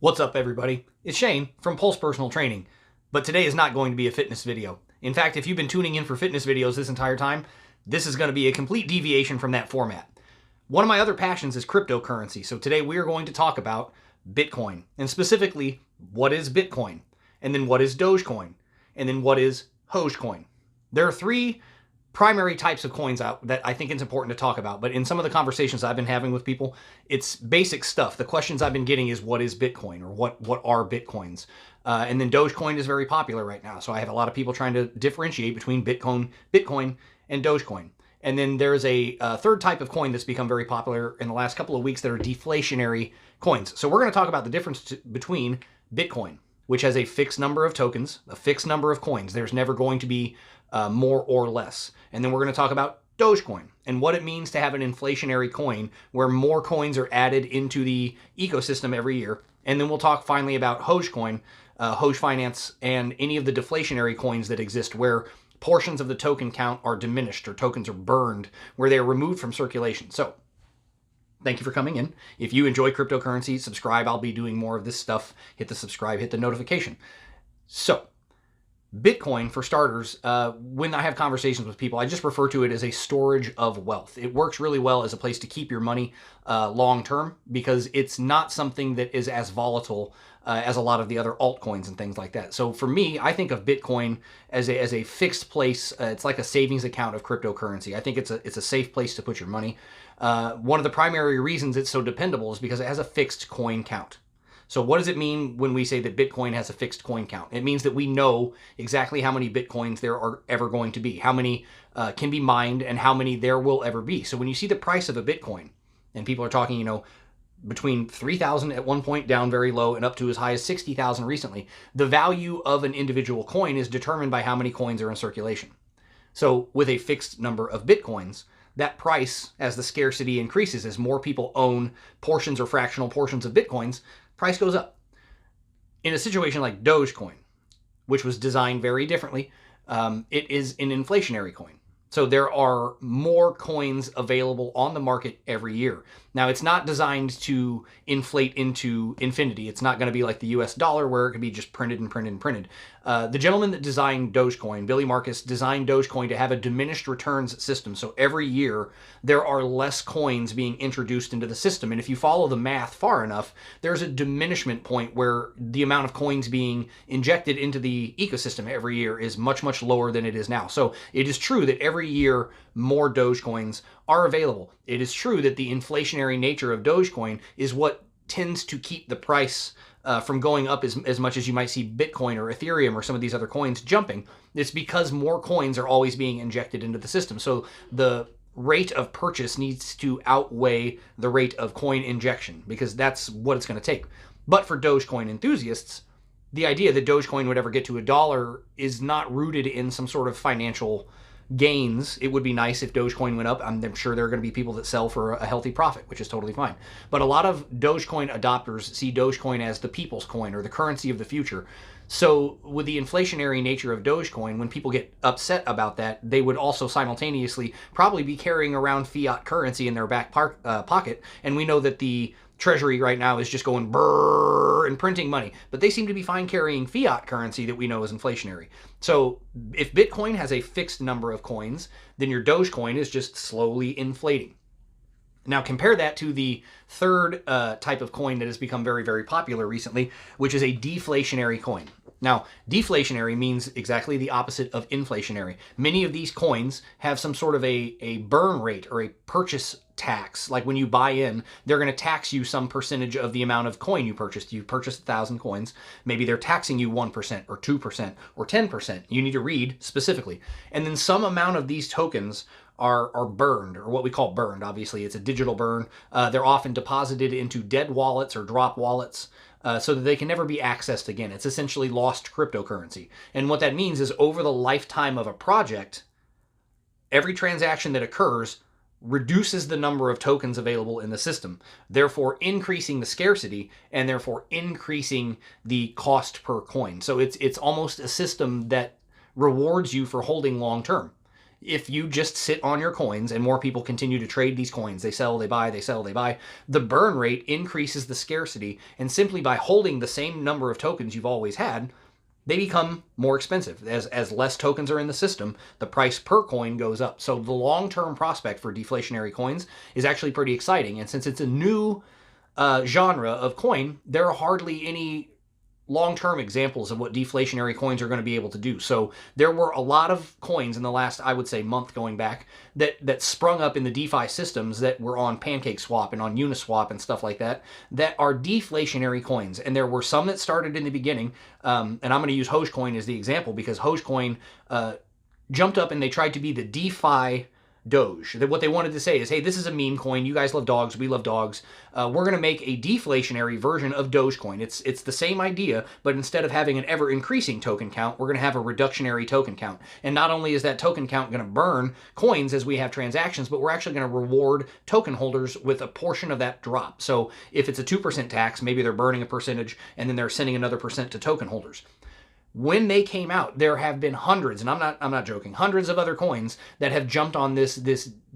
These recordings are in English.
What's up, everybody? It's Shane from Pulse Personal Training, but today is not going to be a fitness video. In fact, if you've been tuning in for fitness videos this entire time, this is going to be a complete deviation from that format. One of my other passions is cryptocurrency, so today we are going to talk about Bitcoin, and specifically, what is Bitcoin, and then what is Dogecoin, and then what is HOGE. There are three primary types of coins out that I think it's important to talk about, but in some of the conversations I've been having with people, it's basic stuff. The questions I've been getting is what is Bitcoin, or what are Bitcoins? And then Dogecoin is very popular right now, so I have a lot of people trying to differentiate between Bitcoin and Dogecoin. And then there's a third type of coin that's become very popular in the last couple of weeks that are deflationary coins. So we're going to talk about the difference between Bitcoin, which has a fixed number of tokens, a fixed number of coins. There's never going to be more or less. And then we're going to talk about Dogecoin and what it means to have an inflationary coin where more coins are added into the ecosystem every year. And then we'll talk finally about HOGE, HOGE Finance, and any of the deflationary coins that exist where portions of the token count are diminished or tokens are burned, where they are removed from circulation. So thank you for coming in. If you enjoy cryptocurrency, subscribe. I'll be doing more of this stuff. Hit the subscribe, hit the notification. So Bitcoin, for starters, when I have conversations with people, I just refer to it as a storage of wealth. It works really well as a place to keep your money long term because it's not something that is as volatile as a lot of the other altcoins and things like that. So for me, I think of Bitcoin as a fixed place. It's like a savings account of cryptocurrency. I think it's a safe place to put your money. One of the primary reasons it's so dependable is because it has a fixed coin count. So what does it mean when we say that Bitcoin has a fixed coin count? It means that we know exactly how many Bitcoins there are ever going to be, how many can be mined, and how many there will ever be. So when you see the price of a Bitcoin, and people are talking, between 3,000 at one point down very low and up to as high as 60,000 recently, the value of an individual coin is determined by how many coins are in circulation. So with a fixed number of Bitcoins, that price, as the scarcity increases, as more people own portions or fractional portions of Bitcoins, price goes up. In a situation like Dogecoin, which was designed very differently, it is an inflationary coin. So there are more coins available on the market every year. Now, it's not designed to inflate into infinity. It's not going to be like the US dollar where it can be just printed and printed and printed. The gentleman that designed Dogecoin, Billy Marcus, designed Dogecoin to have a diminished returns system. So every year there are less coins being introduced into the system. And if you follow the math far enough, there's a diminishment point where the amount of coins being injected into the ecosystem every year is much, much lower than it is now. So it is true that every year more Dogecoins are available. It is true that the inflationary nature of Dogecoin is what tends to keep the price from going up as much as you might see Bitcoin or Ethereum or some of these other coins jumping. It's because more coins are always being injected into the system. So the rate of purchase needs to outweigh the rate of coin injection because that's what it's going to take. But for Dogecoin enthusiasts, the idea that Dogecoin would ever get to $1 is not rooted in some sort of financial gains. It would be nice if Dogecoin went up. I'm sure there are going to be people that sell for a healthy profit, which is totally fine. But a lot of Dogecoin adopters see Dogecoin as the people's coin or the currency of the future. So with the inflationary nature of Dogecoin, when people get upset about that, they would also simultaneously probably be carrying around fiat currency in their back pocket. And we know that the Treasury right now is just going brrr and printing money, but they seem to be fine carrying fiat currency that we know is inflationary. So if Bitcoin has a fixed number of coins, then your Dogecoin is just slowly inflating. Now compare that to the third type of coin that has become very, very popular recently, which is a deflationary coin. Now, deflationary means exactly the opposite of inflationary. Many of these coins have some sort of a burn rate or a purchase tax. Like when you buy in, they're going to tax you some percentage of the amount of coin you purchased. You purchased 1,000 coins. Maybe they're taxing you 1% or 2% or 10%. You need to read specifically. And then some amount of these tokens are burned, or what we call burned. Obviously, it's a digital burn. They're often deposited into dead wallets or drop wallets so that they can never be accessed again. It's essentially lost cryptocurrency. And what that means is over the lifetime of a project, every transaction that occurs reduces the number of tokens available in the system, therefore increasing the scarcity and therefore increasing the cost per coin. So it's almost a system that rewards you for holding long term. if you just sit on your coins and more people continue to trade these coins, they sell, they buy, they sell, they buy, the burn rate increases the scarcity. And simply by holding the same number of tokens you've always had, they become more expensive. As less tokens are in the system, the price per coin goes up. So the long-term prospect for deflationary coins is actually pretty exciting. And since it's a new genre of coin, there are hardly any long-term examples of what deflationary coins are going to be able to do. So there were a lot of coins in the last, I would say, month going back that sprung up in the DeFi systems that were on PancakeSwap and on Uniswap and stuff like that are deflationary coins. And there were some that started in the beginning, and I'm going to use HOGE as the example because HOGE jumped up and they tried to be the DeFi Doge. What they wanted to say is, hey, this is a meme coin. You guys love dogs. We love dogs. We're going to make a deflationary version of Dogecoin. It's the same idea, but instead of having an ever-increasing token count, we're going to have a reductionary token count. And not only is that token count going to burn coins as we have transactions, but we're actually going to reward token holders with a portion of that drop. So if it's a 2% tax, maybe they're burning a percentage, and then they're sending another percent to token holders. When they came out, there have been hundreds, and I'm not joking, hundreds of other coins that have jumped on this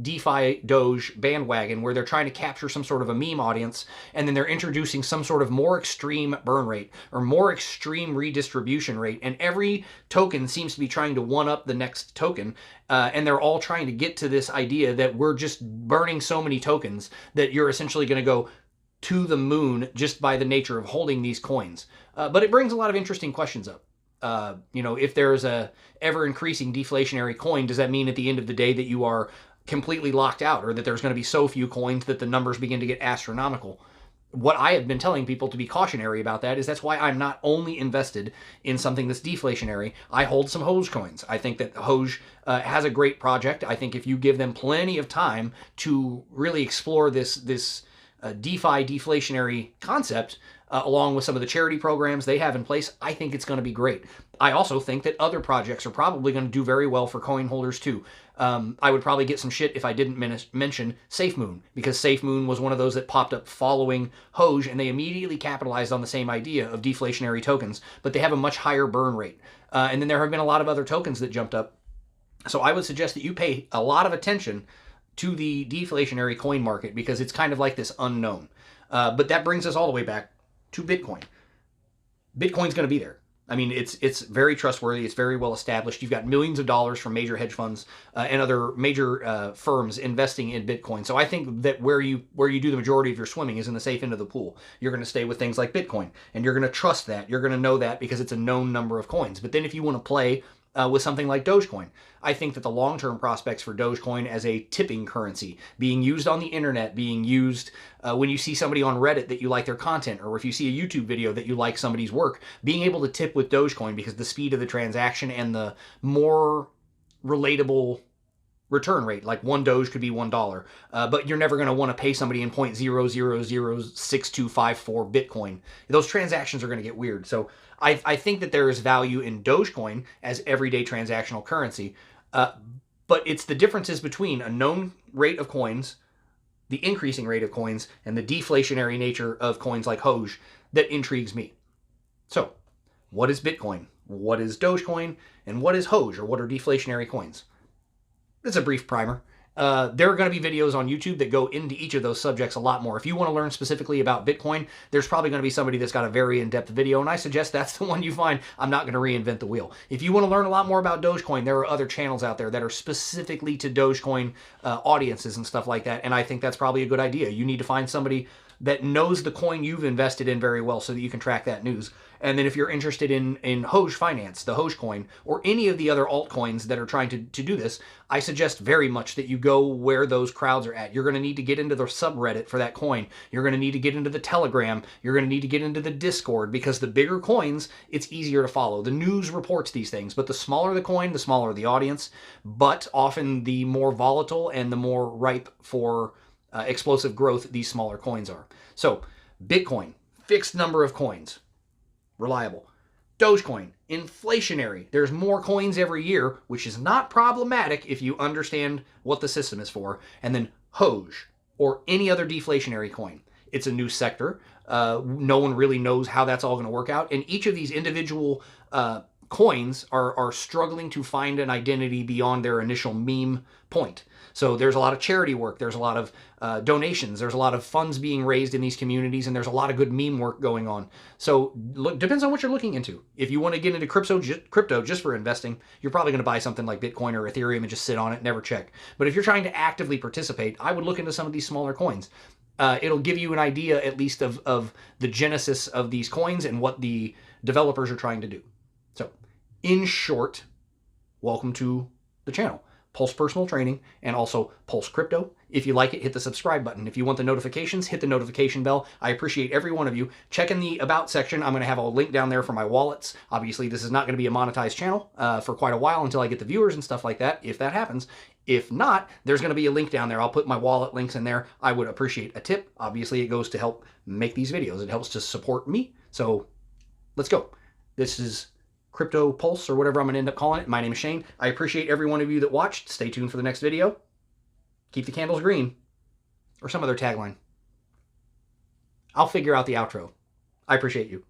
DeFi Doge bandwagon where they're trying to capture some sort of a meme audience, and then they're introducing some sort of more extreme burn rate or more extreme redistribution rate, and every token seems to be trying to one-up the next token, and they're all trying to get to this idea that we're just burning so many tokens that you're essentially going to go to the moon just by the nature of holding these coins. But it brings a lot of interesting questions up. If there's a ever-increasing deflationary coin, does that mean at the end of the day that you are completely locked out or that there's going to be so few coins that the numbers begin to get astronomical? What I have been telling people to be cautionary about that is that's why I'm not only invested in something that's deflationary. I hold some HOGE coins. I think that HOGE has a great project. I think if you give them plenty of time to really explore this DeFi deflationary concept, along with some of the charity programs they have in place, I think it's going to be great. I also think that other projects are probably going to do very well for coin holders too. I would probably get some shit if I didn't mention SafeMoon, because SafeMoon was one of those that popped up following HOGE, and they immediately capitalized on the same idea of deflationary tokens, but they have a much higher burn rate. And then there have been a lot of other tokens that jumped up. So I would suggest that you pay a lot of attention to the deflationary coin market because it's kind of like this unknown. But that brings us all the way back to Bitcoin. Bitcoin's going to be there. I mean, it's very trustworthy. It's very well established. You've got millions of dollars from major hedge funds and other major firms investing in Bitcoin. So I think that where you do the majority of your swimming is in the safe end of the pool. You're going to stay with things like Bitcoin, and you're going to trust that. You're going to know that because it's a known number of coins. But then if you want to play with something like Dogecoin, I think that the long-term prospects for Dogecoin as a tipping currency, being used on the internet, being used when you see somebody on Reddit that you like their content, or if you see a YouTube video that you like somebody's work, being able to tip with Dogecoin because the speed of the transaction and the more relatable return rate, like one Doge could be $1, but you're never going to want to pay somebody in 0.0006254 Bitcoin. Those transactions are going to get weird. So I think that there is value in Dogecoin as everyday transactional currency, but it's the differences between a known rate of coins, the increasing rate of coins, and the deflationary nature of coins like HOGE that intrigues me. So, what is Bitcoin? What is Dogecoin? And what is HOGE, or what are deflationary coins? It's a brief primer. There are going to be videos on YouTube that go into each of those subjects a lot more. If you want to learn specifically about Bitcoin, there's probably going to be somebody that's got a very in-depth video, and I suggest that's the one you find. I'm not going to reinvent the wheel. If you want to learn a lot more about Dogecoin, there are other channels out there that are specifically to Dogecoin audiences and stuff like that, and I think that's probably a good idea. You need to find somebody that knows the coin you've invested in very well so that you can track that news. And then if you're interested in HOGE Finance, the HOGE coin, or any of the other altcoins that are trying to do this, I suggest very much that you go where those crowds are at. You're going to need to get into the subreddit for that coin. You're going to need to get into the Telegram. You're going to need to get into the Discord, because the bigger coins, it's easier to follow. The news reports these things, but the smaller the coin, the smaller the audience, but often the more volatile and the more ripe for explosive growth these smaller coins are. So Bitcoin, fixed number of coins, reliable. Dogecoin, inflationary. There's more coins every year, which is not problematic if you understand what the system is for. And then HOGE, or any other deflationary coin. It's a new sector. No one really knows how that's all going to work out. And each of these individual coins are struggling to find an identity beyond their initial meme point. So there's a lot of charity work, there's a lot of donations, there's a lot of funds being raised in these communities, and there's a lot of good meme work going on. So look, depends on what you're looking into. If you want to get into crypto just for investing, you're probably going to buy something like Bitcoin or Ethereum and just sit on it, never check. But if you're trying to actively participate, I would look into some of these smaller coins. It'll give you an idea at least of the genesis of these coins and what the developers are trying to do. So, in short, welcome to the channel, Pulse Personal Training, and also Pulse Crypto. If you like it, hit the subscribe button. If you want the notifications, hit the notification bell. I appreciate every one of you. Check in the About section. I'm going to have a link down there for my wallets. Obviously, this is not going to be a monetized channel for quite a while until I get the viewers and stuff like that, if that happens. If not, there's going to be a link down there. I'll put my wallet links in there. I would appreciate a tip. Obviously, it goes to help make these videos. It helps to support me. So, let's go. This is Crypto Pulse, or whatever I'm going to end up calling it. My name is Shane. I appreciate every one of you that watched. Stay tuned for the next video. Keep the candles green, or some other tagline. I'll figure out the outro. I appreciate you.